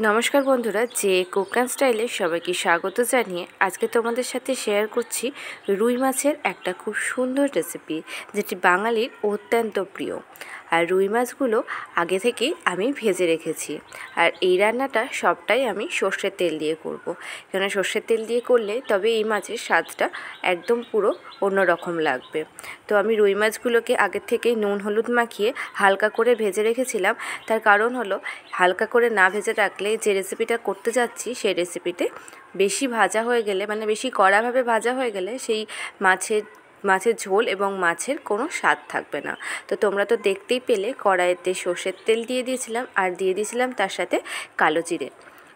নমস্কার বন্ধুরা, যে কুক অ্যান্ড স্টাইলে সবাইকে স্বাগত জানিয়ে আজকে তোমাদের সাথে শেয়ার করছি রুই মাছের একটা খুব সুন্দর রেসিপি, যেটি বাঙালির অত্যন্ত প্রিয়। আর রুই মাছগুলো আগে থেকেই আমি ভেজে রেখেছি। আর এই রান্নাটা সবটাই আমি সর্ষের তেল দিয়ে করব। কেন সর্ষের তেল দিয়ে করলে তবে এই মাছের স্বাদটা একদম পুরো অন্যরকম লাগবে। তো আমি রুই মাছগুলোকে আগের থেকেই নুন হলুদ মাখিয়ে হালকা করে ভেজে রেখেছিলাম। তার কারণ হলো, হালকা করে না ভেজে রাখলে যে রেসিপিটা করতে যাচ্ছি সেই রেসিপিতে বেশি ভাজা হয়ে গেলে, মানে বেশি কড়াভাবে ভাজা হয়ে গেলে সেই মাছের ঝোল এবং মাছের কোনো স্বাদ থাকবে না। তো তোমরা তো দেখতেই পেলে, কড়াইতে সর্ষের তেল দিয়ে দিয়েছিলাম আর দিয়ে দিয়েছিলাম তার সাথে কালো জিরে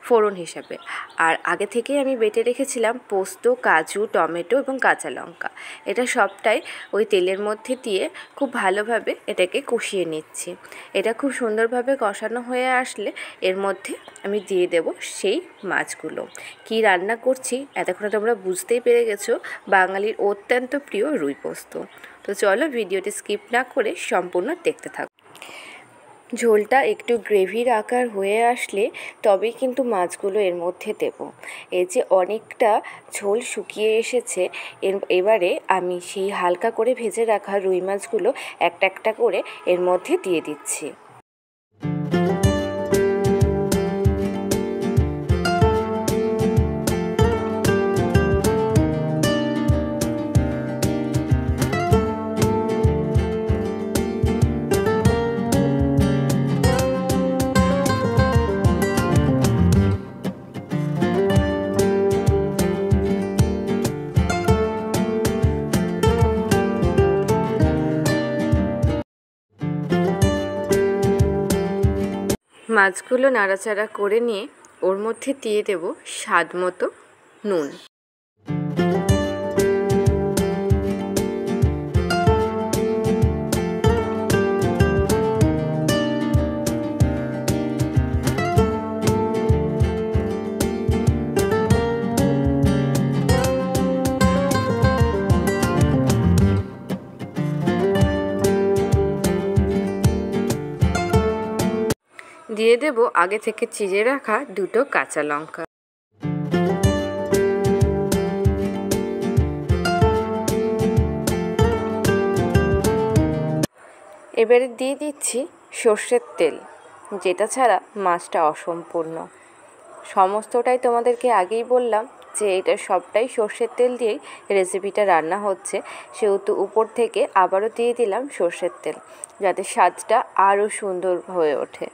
ফোড়ন হিসাবে। আর আগে থেকেই আমি বেটে রেখেছিলাম পোস্ত, কাজু, টমেটো এবং কাঁচা লঙ্কা। এটা সবটাই ওই তেলের মধ্যে দিয়ে খুব ভালোভাবে এটাকে কষিয়ে নিচ্ছি। এটা খুব সুন্দরভাবে কষানো হয়ে আসলে এর মধ্যে আমি দিয়ে দেব সেই মাছগুলো। কি রান্না করছি এতক্ষণে তোমরা বুঝতেই পেরে গেছো, বাঙালির অত্যন্ত প্রিয় রুই পোস্ত। তো চলো ভিডিওটি স্কিপ না করে সম্পূর্ণ দেখতে থাকো। ঝোলটা একটু গ্রেভির আকার হয়ে আসলে তবেই কিন্তু মাছগুলো এর মধ্যে দেব। এই যে অনেকটা ঝোল শুকিয়ে এসেছে, এবারে আমি সেই হালকা করে ভেজে রাখা রুই মাছগুলো একটা একটা করে এর মধ্যে দিয়ে দিচ্ছি। মাছগুলো নাড়াচাড়া করে নিয়ে ওর মধ্যে দিয়ে দেব স্বাদ মতো নুন। দিয়ে দেব আগে থেকে চিড়ে রাখা দুটো কাঁচা লঙ্কা। এবারে দিয়ে দিচ্ছি সর্ষের তেল, যেটা ছাড়া মাছটা অসম্পূর্ণ। সমস্তটাই তোমাদেরকে আগেই বললাম যে এটা সবটাই সর্ষের তেল দিয়েই রেসিপিটা রান্না হচ্ছে, সেহেতু উপর থেকে আবারও দিয়ে দিলাম সর্ষের তেল, যাতে স্বাদটা আরও সুন্দর হয়ে ওঠে।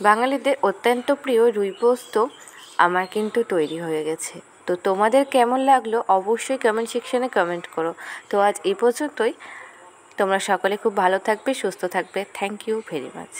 বাঙালিদের অত্যন্ত প্রিয় রুই পোস্ত আমার কিন্তু তৈরি হয়ে গেছে। তো তোমাদের কেমন লাগলো অবশ্যই কমেন্ট সেকশনে কমেন্ট করো। তো আজ এই পর্যন্তই। তোমরা সকলে খুব ভালো থাকবে, সুস্থ থাকবে। Thank you very much.